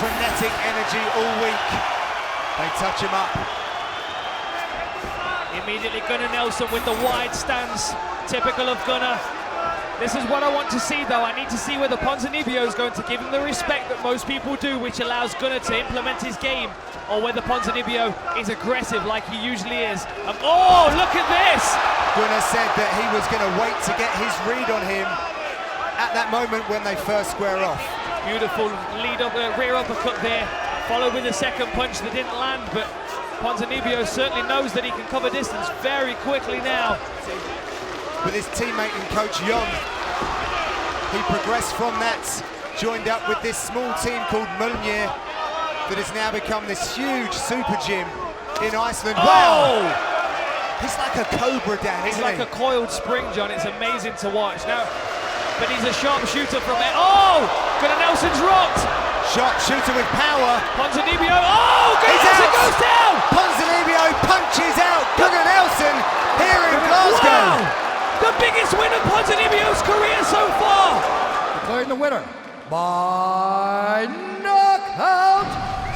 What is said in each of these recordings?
frenetic energy all week. They touch him up. Immediately Gunnar Nelson with the wide stance, typical of Gunnar. This is what I want to see though. I need to see whether Ponzignibio is going to give him the respect that most people do, which allows Gunnar to implement his game, or whether Ponzignibio is aggressive like he usually is. Oh, look at this! Gunnar said that he was going to wait to get his read on him at that moment when they first square off. Beautiful lead up, rear uppercut there, followed with a second punch that didn't land, but Ponzignibio certainly knows that he can cover distance very quickly now. With his teammate and coach Jon, he progressed from that, joined up with this small team called Mjolnir that has now become this huge super gym in Iceland. Oh! Wow! He's like a cobra, Dan, He's isn't like he? a coiled spring, John. It's amazing to watch. Now, but he's a sharp shooter from there. Oh! Gunnar Nelson's rocked! Sharp shooter with power. Ponzignibio, oh! Gunnar Nelson goes down! Ponzignibio punches out Gunnar Nelson here in Glasgow. Wow! The biggest win of Ponzignibio's career so far! Declaring the winner by knockout,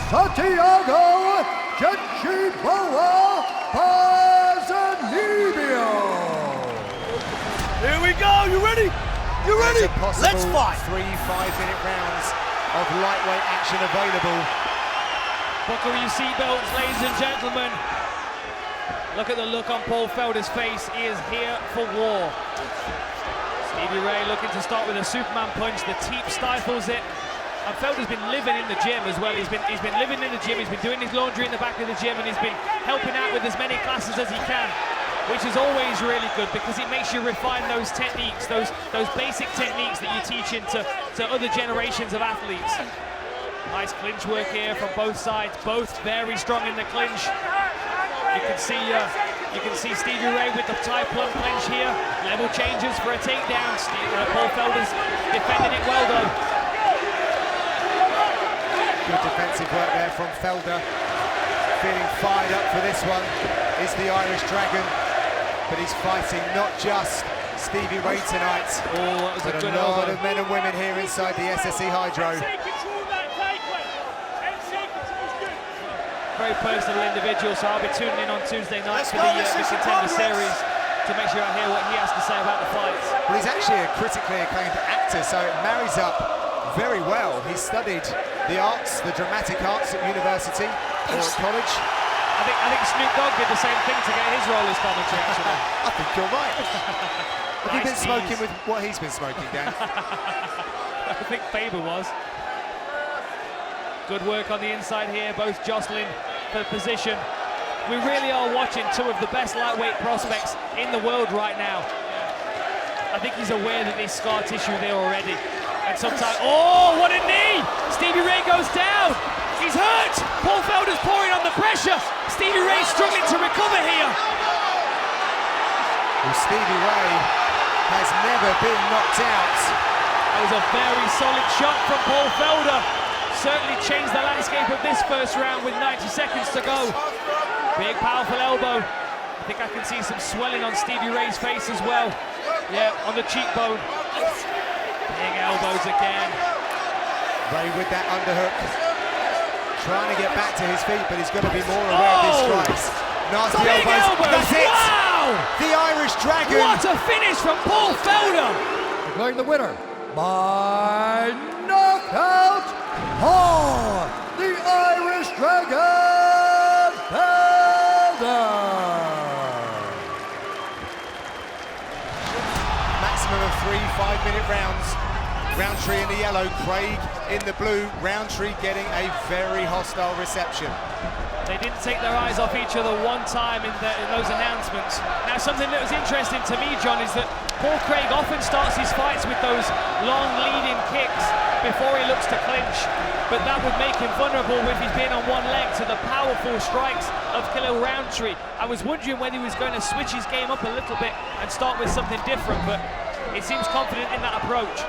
Santiago Ponzignibio. Here we go, you ready? You ready? Let's fight! 3 5-minute rounds of lightweight action available. Buckle your seatbelts, ladies and gentlemen. Look at the look on Paul Felder's face. He is here for war. Stevie Ray looking to start with a Superman punch. The teep stifles it. And Felder's been living in the gym as well. He's been living in the gym. He's been doing his laundry in the back of the gym, and he's been helping out with as many classes as he can, which is always really good because it makes you refine those techniques, those basic techniques that you teach into other generations of athletes. Nice clinch work here from both sides. Both very strong in the clinch. You can see Stevie Ray with the tie plum clinch here. Level changes for a takedown. Paul Felder's defending it well though. Good defensive work there from Felder. Feeling fired up for this one is the Irish Dragon, but he's fighting not just Stevie Ray tonight, Oh, that was but a good a lot elbow. of men and women here inside the SSE Hydro. Very personal individual, so I'll be tuning in on Tuesday night for the Contender Series to make sure I hear what he has to say about the fights. Well, he's actually a critically acclaimed actor, so it marries up very well. He's studied the arts, the dramatic arts at university or at college. I think Snoop Dogg did the same thing to get his role as commentary, actually. I think you're right. Have you been Nice smoking tease. with what he's been smoking, Dan? I think Faber was. Good work on the inside here, both jostling for position. We really are watching two of the best lightweight prospects in the world right now. I think he's aware that there's scar tissue there already. And sometimes, oh, what a knee! Stevie Ray goes down. He's hurt. Paul Felder's pouring on the pressure. Stevie Ray struggling to recover here. Well, Stevie Ray has never been knocked out. That was a very solid shot from Paul Felder. Certainly changed the landscape of this first round with 90 seconds to go. Big, powerful elbow. I think I can see some swelling on Stevie Ray's face as well. Yeah, on the cheekbone. Big elbows again. Ray with that underhook. Trying to get back to his feet, but he's got to be more aware of his strikes. Nasty Big elbows. That's it! Wow! The Irish Dragon. What a finish from Paul Felder! Declaring the winner by knockout, Paul the Irish Dragon Felder. Maximum of 3 5-minute rounds. Roundtree in the yellow, Craig in the blue. Roundtree getting a very hostile reception. They didn't take their eyes off each other one time in those announcements. Now, something that was interesting to me, John, is that Paul Craig often starts his fights with those long lead-in kicks before he looks to clinch, but that would make him vulnerable if he's being on one leg to the powerful strikes of Khalil Roundtree. I was wondering whether he was going to switch his game up a little bit and start with something different, but he seems confident in that approach.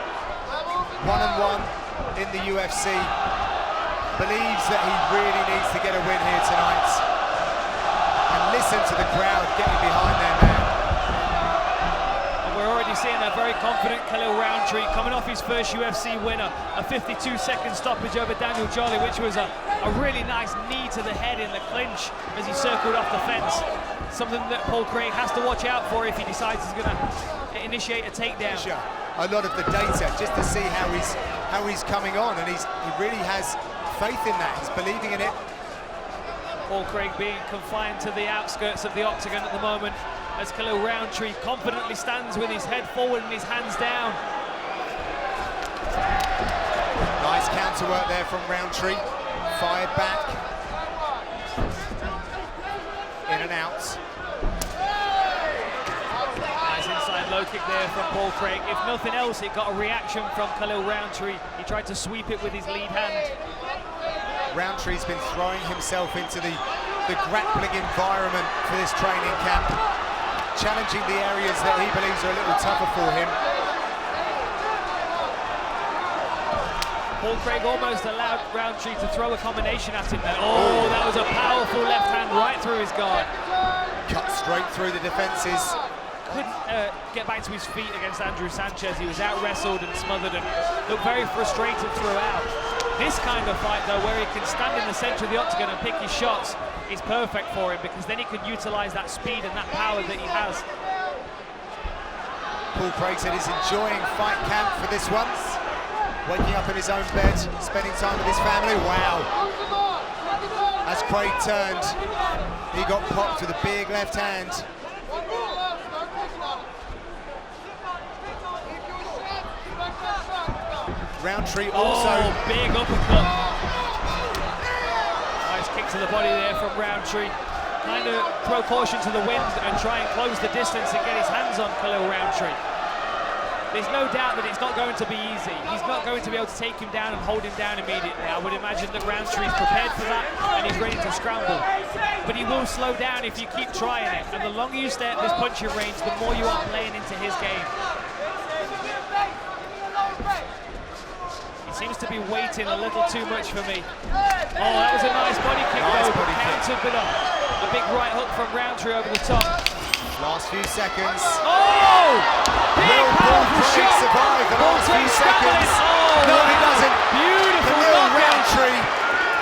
1-1 in the UFC. Believes that he really needs to get a win here tonight. And listen to the crowd getting behind their man. And we're already We're seeing a very confident Khalil Roundtree coming off his first UFC winner, a 52-second stoppage over Daniel Jolly, which was a really nice knee to the head in the clinch as he circled off the fence. Something that Paul Craig has to watch out for if he decides he's going to initiate a takedown. A lot of the data just to see how he's coming on, and he really has faith in that. He's believing in it. Paul Craig being confined to the outskirts of the octagon at the moment, as Khalil Roundtree confidently stands with his head forward and his hands down. Nice counter work there from Roundtree. Fired back. In and out. Nice inside low kick there from Paul Craig. If nothing else, it got a reaction from Khalil Roundtree. He tried to sweep it with his lead hand. Roundtree's been throwing himself into the grappling environment for this training camp, challenging the areas that he believes are a little tougher for him. Paul Craig almost allowed Roundtree to throw a combination at him there. Oh, that was a powerful left hand right through his guard. Cut straight through the defences. Couldn't get back to his feet against Andrew Sanchez. He was out-wrestled and smothered and looked very frustrated throughout. This kind of fight, though, where he can stand in the centre of the octagon and pick his shots, is perfect for him, because then he can utilise that speed and that power that he has. Paul Craig said he's enjoying fight camp for this one. Waking up in his own bed, spending time with his family. Wow. As Craig turned, he got popped with a big left hand. Roundtree also... Oh, big uppercut. Nice kick to the body there from Roundtree. Kind of throw caution to the wind and try and close the distance and get his hands on Khalil Roundtree. There's no doubt that it's not going to be easy. He's not going to be able to take him down and hold him down immediately. I would imagine that Roundtree's prepared for that and he's ready to scramble. But he will slow down if you keep trying it. And the longer you stay at this punching range, the more you are playing into his game. He seems to be waiting a little too much for me. Oh, that was a nice body kick though, but countered with a big right hook from Roundtree over the top. Last few seconds. Oh! Big powerful shot! Survive the last few seconds. Oh, no, he doesn't. Beautiful Khalil knockout. Roundtree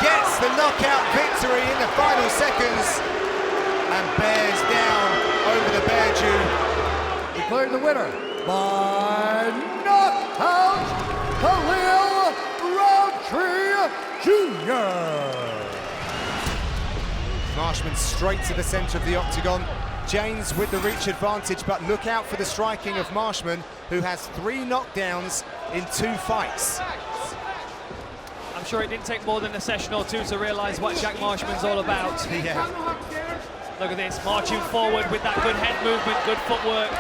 gets the knockout victory in the final seconds and bears down over the bear Jew. Declaring the winner by knockout, Khalil Roundtree Jr. Marshman straight to the centre of the octagon. James with the reach advantage, but look out for the striking of Marshman, who has 3 knockdowns in 2 fights. I'm sure it didn't take more than a session or two to realise what Jack Marshman's all about. Yeah. Look at this, marching forward with that good head movement, good footwork.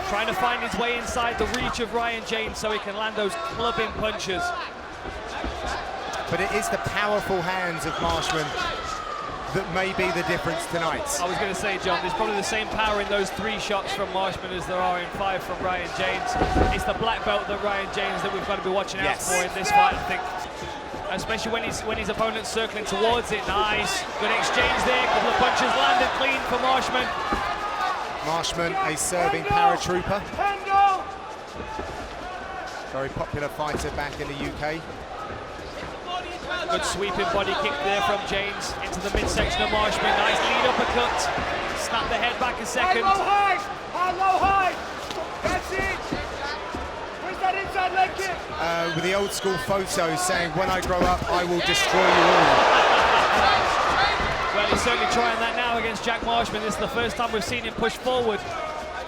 Trying to find his way inside the reach of Ryan James so he can land those clubbing punches. But it is the powerful hands of Marshman that may be the difference tonight. I was going to say, John, there's probably the same power in those 3 shots from Marshman as there are in 5 from Ryan James. It's the black belt that Ryan James that we've got to be watching out for in this fight, I think. Especially when his opponent's circling towards it. Nice, good exchange there, a couple of punches landed clean for Marshman. Marshman, a serving paratrooper. Very popular fighter back in the UK. Good sweeping body kick there from James into the midsection of Marshman. Nice lead uppercut. Snap the head back a second. High, high. That's it. Where's that inside leg kick? With the old school photo saying, "When I grow up, I will destroy you all." Well, he's certainly trying that now against Jack Marshman. This is the first time we've seen him push forward.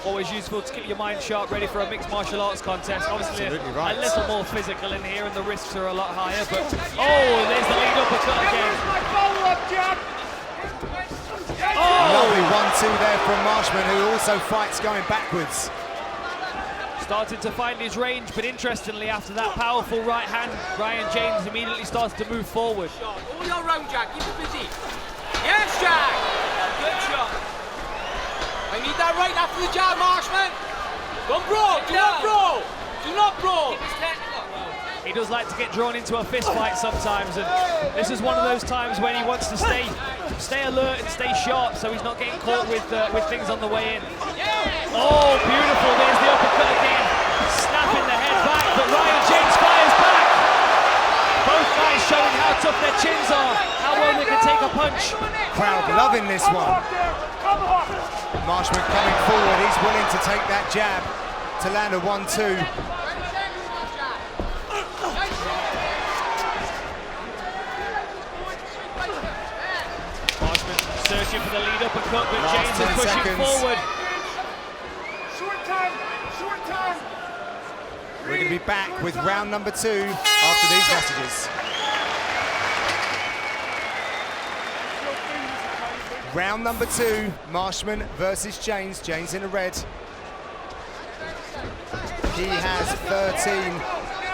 Always useful to keep your mind sharp, ready for a mixed martial arts contest. Obviously, a little more physical in here, and the risks are a lot higher. But oh, there's the lead uppercut again. Oh, lovely 1-2 there from Marshman, who also fights going backwards. Started to find his range, but interestingly, after that powerful right hand, Ryan James immediately started to move forward. All your round, Jack. Keep it busy. Yes, Jack. Good shot. I need that right after the jab, Marshman. Don't brawl. Do not brawl. Do not brawl. He does like to get drawn into a fist fight sometimes, and this is one of those times when he wants to stay alert and stay sharp, so he's not getting caught with things on the way in. Oh, beautiful! There's the uppercut again, snapping the head back, but Ryan James fires back. Both guys showing how tough their chins are, how well they can take a punch. Crowd loving this one. Marshman coming forward, he's willing to take that jab to land a 1-2. Marshman searching for the lead uppercut, but Last James is 10 pushing seconds. forward. Short time. We're going to be back with round number 2 after these messages. Round number 2, Marshman versus James. James in the red. He has 13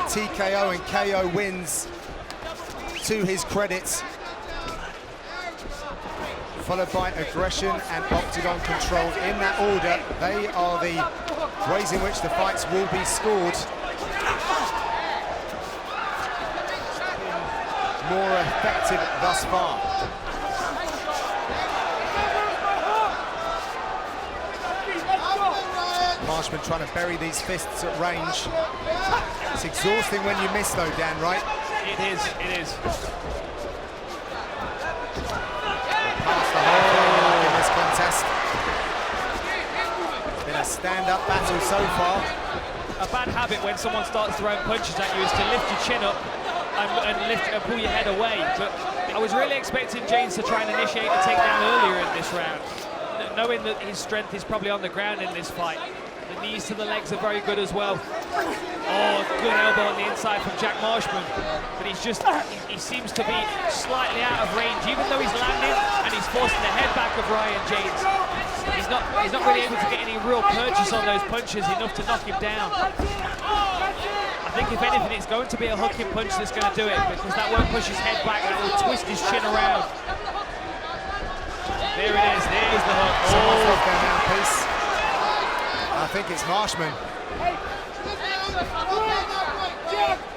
TKO and KO wins to his credit, followed by aggression and octagon control. In that order, they are the ways in which the fights will be scored. More effective thus far. Marshman trying to bury these fists at range. It's exhausting when you miss though, Dan, right? It is. Past the halfway mark in this contest. It's been a stand-up battle so far. A bad habit when someone starts throwing punches at you is to lift your chin up and pull your head away. But I was really expecting James to try and initiate a takedown earlier in this round, knowing that his strength is probably on the ground in this fight. The knees to the legs are very good as well. Oh, good elbow on the inside from Jack Marshman. But he seems to be slightly out of range, even though he's landing and he's forcing the head back of Ryan James. He's not really able to get any real purchase on those punches, enough to knock him down. I think if anything, it's going to be a hooking punch that's going to do it, because that won't push his head back, that will twist his chin around. There it is, there's the hook. Someone's off their mouthpiece. I think it's Marshman.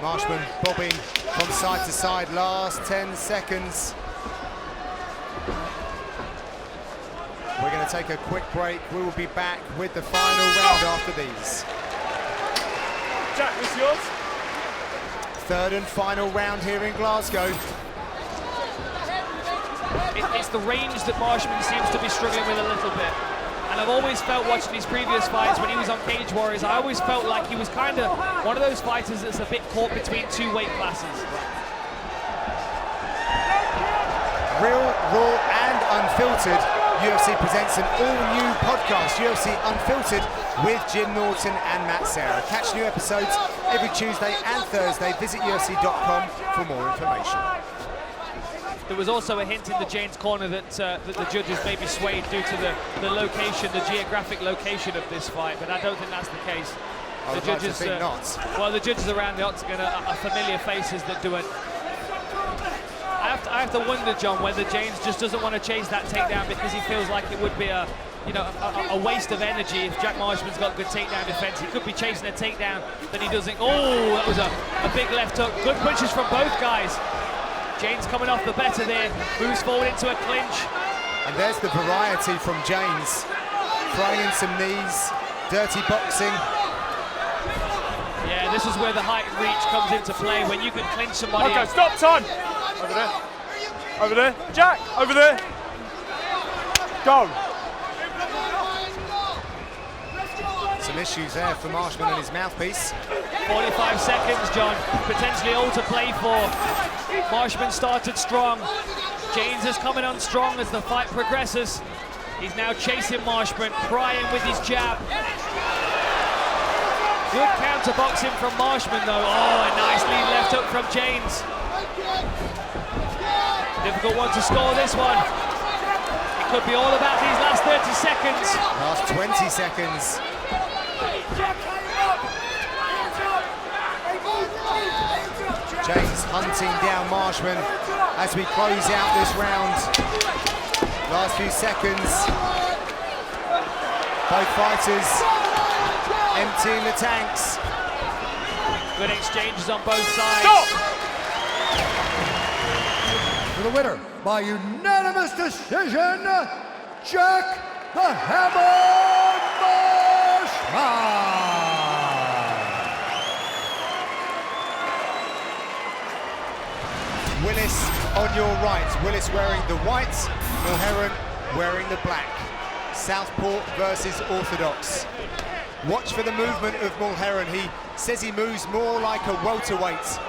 Marshman bobbing from side to side, last 10 seconds. We're going to take a quick break. We will be back with the final round after these. Jack, this yours? Third and final round here in Glasgow. It's the range that Marshman seems to be struggling with a little bit. And I've always felt, watching his previous fights when he was on Cage Warriors, I always felt like he was kind of one of those fighters that's a bit caught between two weight classes. Real, raw and unfiltered, UFC presents an all-new podcast, UFC Unfiltered, with Jim Norton and Matt Serra. Catch new episodes every Tuesday and Thursday. Visit UFC.com for more information. There was also a hint in the James corner that the judges may be swayed due to the location, the geographic location of this fight, but I don't think that's the case. I would like to think not. Well, the judges around the octagon are familiar faces that do it. I have to wonder, John, whether James just doesn't want to chase that takedown because he feels like it would be a waste of energy if Jack Marshman's got good takedown defense. He could be chasing a takedown that he doesn't. Oh, that was a big left hook. Good punches from both guys. James coming off the better there, moves forward into a clinch. And there's the variety from James. Throwing in some knees, dirty boxing. Yeah, this is where the height and reach comes into play, when you can clinch somebody. Okay, stop time. Over there. Over there. Jack, over there. Go. Some issues there for Marshman and his mouthpiece. 45 seconds, John. Potentially all to play for. Marshman started strong. James is coming on strong as the fight progresses. He's now chasing Marshman, prying with his jab. Good counter boxing from Marshman though. Oh, a nice lead left hook from James. Difficult one to score this one. It could be all about these last 30 seconds. Last 20 seconds. James hunting down Marshman as we close out this round. Last few seconds. Both fighters emptying the tanks. Good exchanges on both sides. Stop! For the winner by unanimous decision, Jack the Hammer Marshman. Willis on your right. Willis wearing the white, Mulheron wearing the black. Southpaw versus orthodox. Watch for the movement of Mulheron. He says he moves more like a welterweight.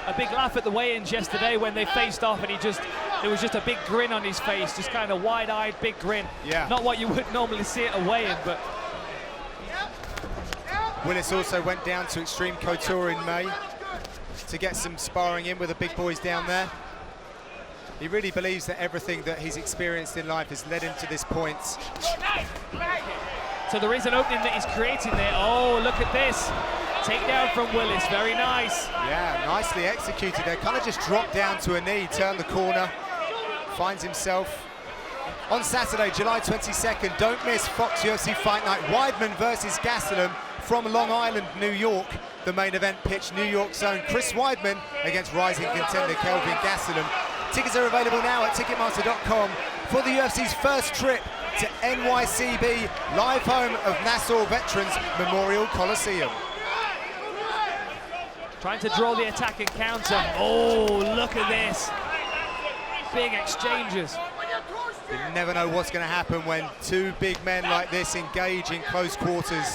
A big laugh at the weigh-ins yesterday when they faced off, and there was just a big grin on his face, just kind of wide-eyed, big grin. Yeah. Not what you would normally see at a weigh-in, but... Willis also went down to Extreme Couture in May to get some sparring in with the big boys down there. He really believes that everything that he's experienced in life has led him to this point. So there is an opening that he's creating there. Oh, look at this. Takedown from Willis, very nice. Yeah, nicely executed there. Kind of just dropped down to a knee, turned the corner, finds himself on Saturday, July 22nd. Don't miss Fox UFC Fight Night. Weidman versus Gastelum from Long Island, New York. The main event pitch, New York's own Chris Weidman against rising contender Kelvin Gastelum. Tickets are available now at Ticketmaster.com for the UFC's first trip to NYCB, live home of Nassau Veterans Memorial Coliseum. Trying to draw the attack and counter. Oh, look at this. Big exchanges. You never know what's going to happen when two big men like this engage in close quarters.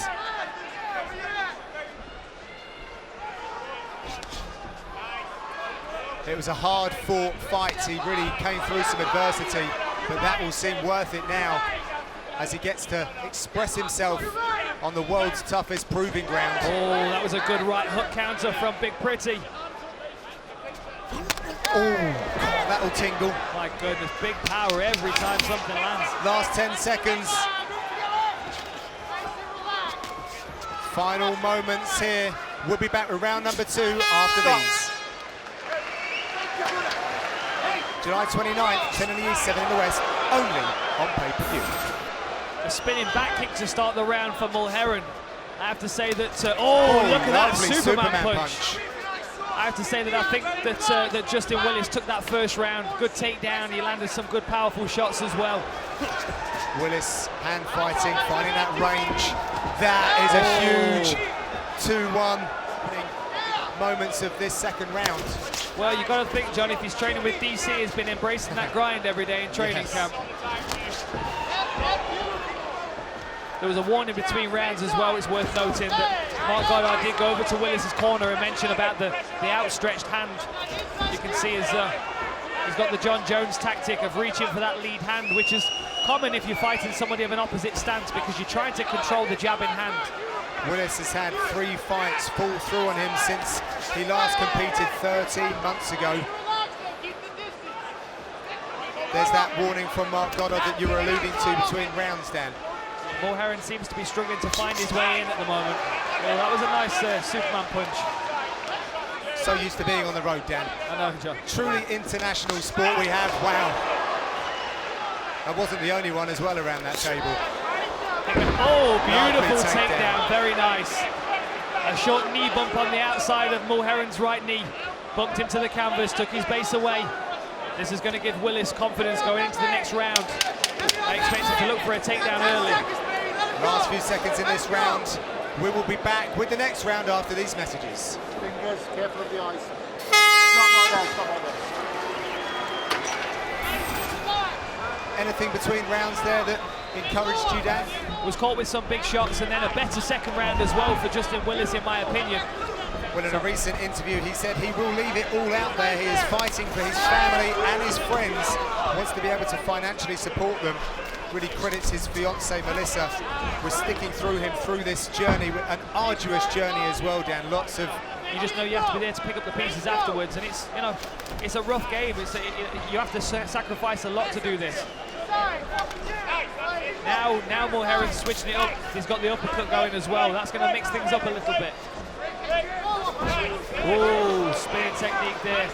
It was a hard-fought fight. He really came through some adversity, but that will seem worth it now as he gets to express himself on the world's toughest proving ground. Oh, that was a good right hook counter from Big Pretty. Oh, that'll tingle. My goodness, big power every time something lands. Last 10 seconds. Final moments here. We'll be back with round number 2 after these. July 29th, 10 in the east, 7 in the west, only on pay-per-view. A spinning back kick to start the round for Mulheron. I have to say that, look at that Superman punch. I have to say that I think that that Justin Willis took that first round. Good takedown, he landed some good powerful shots as well. Willis hand fighting, finding that range. That is a huge 2-1 moments of this second round. Well, you've got to think, John, if he's training with DC, he's been embracing that grind every day in training camp. There was a warning between rounds as well. It's worth noting that Mark Goddard did go over to Willis's corner and mention about the outstretched hand. You can see he's got the John Jones tactic of reaching for that lead hand, which is common if you're fighting somebody of an opposite stance because you're trying to control the jab in hand. Willis has had 3 fights fall through on him since he last competed 13 months ago. There's that warning from Mark Goddard that you were alluding to between rounds, Dan. Mulheron seems to be struggling to find his way in at the moment. Well, that was a nice Superman punch. So used to being on the road, Dan. I know, John. Truly international sport we have. Wow. I wasn't the only one as well around that table. Oh, beautiful takedown, very nice. A short knee bump on the outside of Mulheron's right knee. Bumped him to the canvas, took his base away. This is going to give Willis confidence going into the next round. I expect him to look for a takedown early. Last few seconds in this round. We will be back with the next round after these messages. Fingers, careful of the eyes. Stop like that, stop like that. Anything between rounds there that encouraged you, Dan? Was caught with some big shots and then a better second round as well for Justin Willis, in my opinion. Well, in a recent interview, he said he will leave it all out there. He is fighting for his family and his friends. Wants to be able to financially support them. Really credits his fiancée, Melissa, with sticking through him through this journey, an arduous journey as well, Dan. Lots of... You just know you have to be there to pick up the pieces afterwards, and it's, you know, it's a rough game. You have to sacrifice a lot to do this. Now Mulheron's switching it up. He's got the uppercut going as well. That's going to mix things up a little bit. Oh, spinning technique there.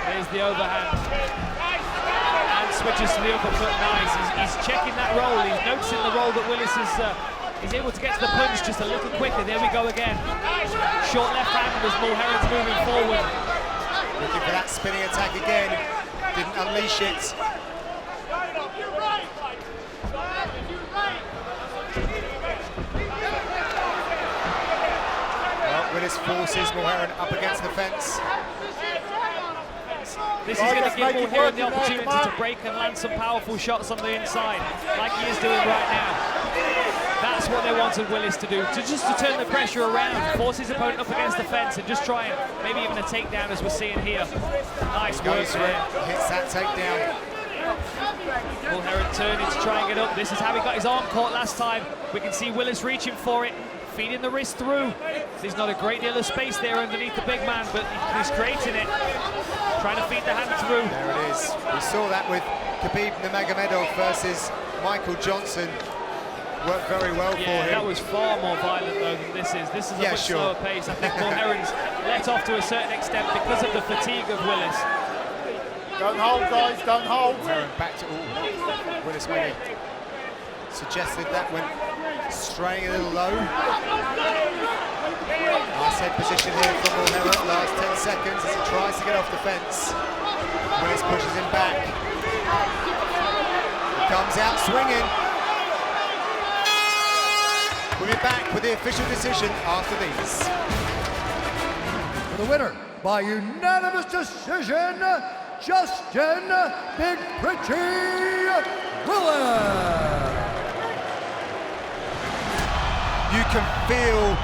There's the overhand. And switches to the uppercut, nice. He's checking that roll. He's noticing the roll that Willis is able to get to the punch just a little quicker. There we go again. Short left hand as Mulheron's moving forward. Looking for that spinning attack again. Didn't unleash it. Well, Willis Willis forces Mulheron up against the fence. This is going to give Mulheron the opportunity to break and land some powerful shots on the inside, like he is doing right now. That's what they wanted Willis to do, to turn the pressure around, force his opponent up against the fence, and just try and maybe even a takedown, as we're seeing here. Nice work there. Hits that takedown. Mulheron turning to try and get up. This is how he got his arm caught last time. We can see Willis reaching for it, feeding the wrist through. There's not a great deal of space there underneath the big man, but he's creating it. Trying to feed the hand through. There it is. We saw that with Khabib Nurmagomedov versus Michael Johnson. Worked very well for him. That was far more violent though than this is. This is a much slower pace. I think Mulheron's let off to a certain extent because of the fatigue of Willis. Don't hold, guys, don't hold. Mulheron back to Willis maybe suggested that went straying a little low. Nice head position here from Mulheron. Last 10 seconds as he tries to get off the fence. Willis pushes him back. He comes out swinging. We'll be back with the official decision after these. For the winner by unanimous decision, Justin Big Pretty Willis. You can feel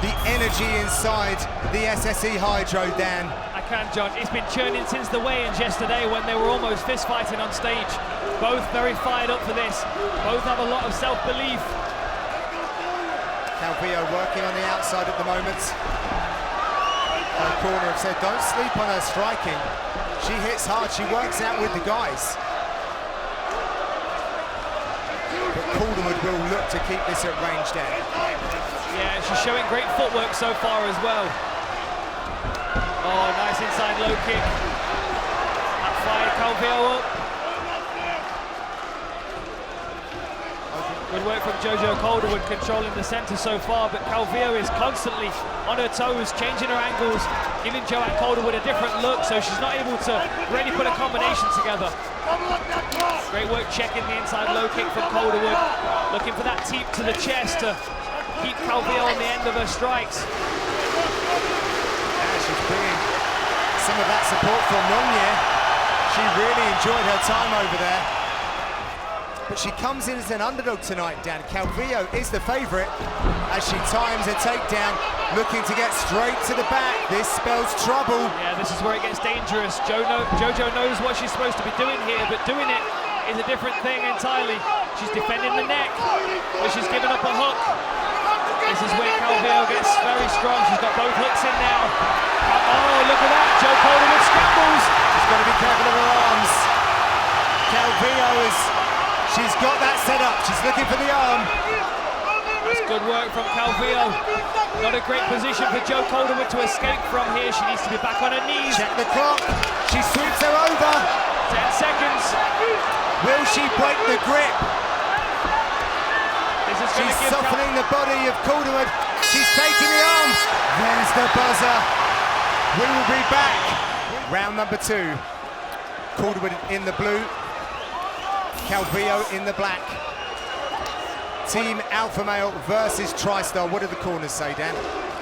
the energy inside the SSE Hydro, Dan. I can, John. It's been churning since the weigh-ins yesterday when they were almost fist-fighting on stage. Both very fired up for this. Both have a lot of self-belief. Calvillo working on the outside at the moment. Her corner have said, don't sleep on her striking. She hits hard, she works out with the guys. But Calderwood will look to keep this at range, Dan. Yeah, she's showing great footwork so far as well. Oh, nice inside low kick. That fired Calvillo up. Good work from Jojo Calderwood controlling the centre so far, but Calvillo is constantly on her toes, changing her angles, giving Joanne Calderwood a different look, so she's not able to really put a combination together. Great work checking the inside low kick from Calderwood, looking for that teep to the chest to keep Calvillo on the end of her strikes. Yeah, she's bringing some of that support from Monnier. She really enjoyed her time over there. But she comes in as an underdog tonight, Dan. Calvillo is the favourite as she times a takedown, looking to get straight to the back. This spells trouble. Yeah, this is where it gets dangerous. Jojo knows what she's supposed to be doing here, but doing it is a different thing entirely. She's defending the neck, but she's given up a hook. This is where Calvillo gets very strong. She's got both hooks in now. Oh, look at that. Joe Calderwood scrambles. She's got to be careful of her arms. Calvillo she's got that set up. She's looking for the arm. That's good work from Calvillo. Not a great position for Joe Calderwood to escape from here. She needs to be back on her knees. Check the clock. She sweeps her over. 10 seconds. Will she break the grip? This is She's softening the body of Calderwood. She's taking the arm. There's the buzzer. We will be back. Round number 2. Calderwood in the blue. Calvillo in the black. Team Alpha Male versus TriStar. What did the corners say, Dan?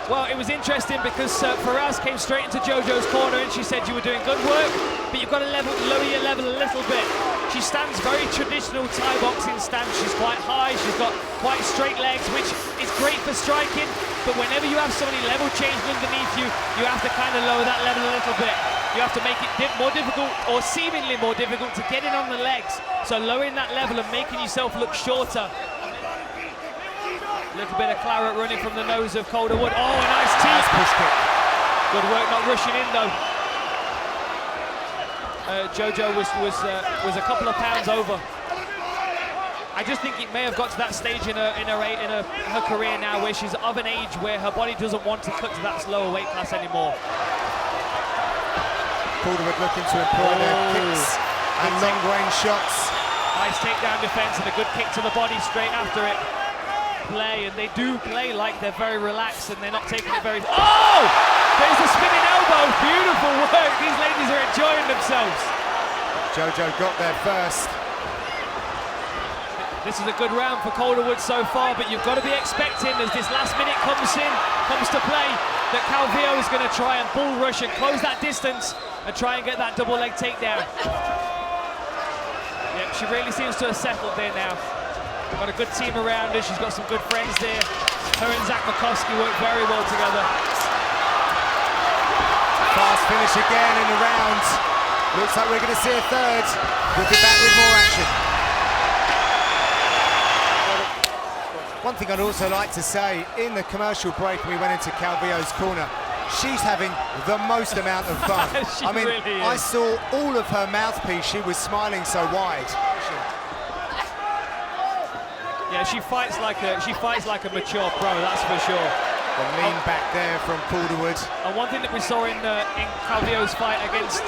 Well, it was interesting because Faraz came straight into Jojo's corner and she said, you were doing good work, but you've got to lower your level a little bit. She stands very traditional Thai boxing stance. She's quite high, she's got quite straight legs, which is great for striking, but whenever you have somebody level changing underneath you, you have to kind of lower that level a little bit. You have to make it more difficult, or seemingly more difficult, to get in on the legs. So lowering that level and making yourself look shorter. A little bit of claret running from the nose of Calderwood. Oh, a nice teep. Nice push kick. Good work, not rushing in though. Jojo was a couple of pounds over. I just think it may have got to that stage in her career now where she's of an age where her body doesn't want to cut to that lower weight class anymore. Calderwood looking to employ their kicks and long-range shots. Nice takedown defense and a good kick to the body straight after it. Play, and they do play like they're very relaxed and they're not taking it very... Oh! There's a spinning elbow. Beautiful work. These ladies are enjoying themselves. Jojo got there first. This is a good round for Calderwood so far, but you've got to be expecting as this last minute comes to play, that Calvillo is going to try and bull rush and close that distance and try and get that double leg takedown. Yep, she really seems to have settled there now. Got a good team around her, she's got some good friends there. Her and Zach McCoskey work very well together. Fast finish again in the round. Looks like we're going to see a third. We'll be back with more action. One thing I'd also like to say, in the commercial break when we went into Calvillo's corner, she's having the most amount of fun. I mean, really I saw all of her mouthpiece, she was smiling so wide. Yeah, she fights like a mature pro, that's for sure. The lean back there from Calderwood. And one thing that we saw in Calvillo's fight against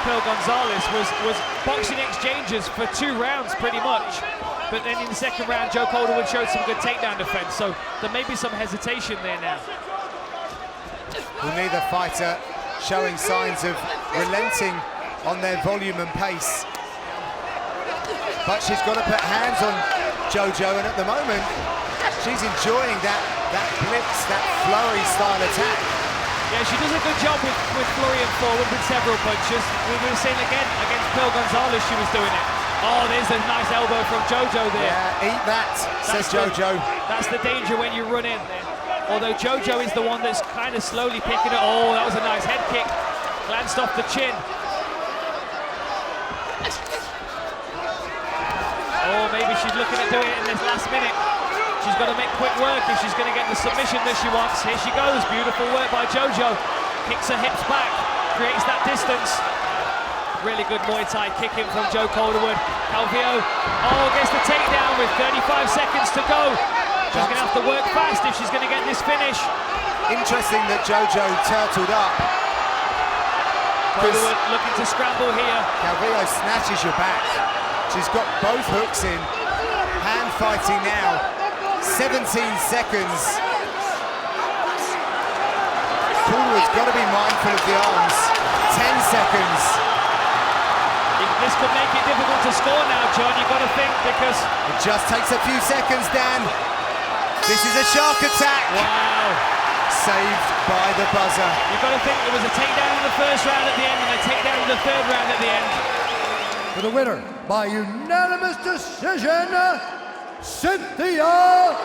Pearl Gonzalez was boxing exchanges for 2 rounds pretty much. But then in the second round, Joe Calderwood showed some good takedown defense, so there may be some hesitation there now. Well, neither fighter showing signs of relenting on their volume and pace. But she's got to put hands on Jojo, and at the moment, she's enjoying that blitz, that flurry style attack. Yeah, she does a good job with flurrying forward with several punches. We were saying again against Pearl Gonzalez, she was doing it. Oh, there's a nice elbow from Jojo there. Yeah, eat that, says Jojo. That's the danger when you run in there. Although Jojo is the one that's kind of slowly picking it. Oh, that was a nice head kick. Glanced off the chin. Oh, maybe she's looking at doing it in this last minute. She's got to make quick work if she's going to get the submission that she wants. Here she goes. Beautiful work by Jojo. Kicks her hips back. Creates that distance. Really good Muay Thai kicking from Joe Calderwood. Calvillo, gets the takedown with 35 seconds to go. She's going to have to work fast if she's going to get this finish. Interesting that Jojo turtled up. Calderwood looking to scramble here. Calvillo snatches your back. She's got both hooks in. Hand fighting now. 17 seconds. Calderwood's got to be mindful of the arms. 10 seconds. This could make it difficult to score now, John. You've got to think, because it just takes a few seconds, Dan. This is a shark attack. Wow. Saved by the buzzer. You've got to think there was a takedown in the first round at the end and a takedown in the third round at the end. For the winner by unanimous decision, Santiago.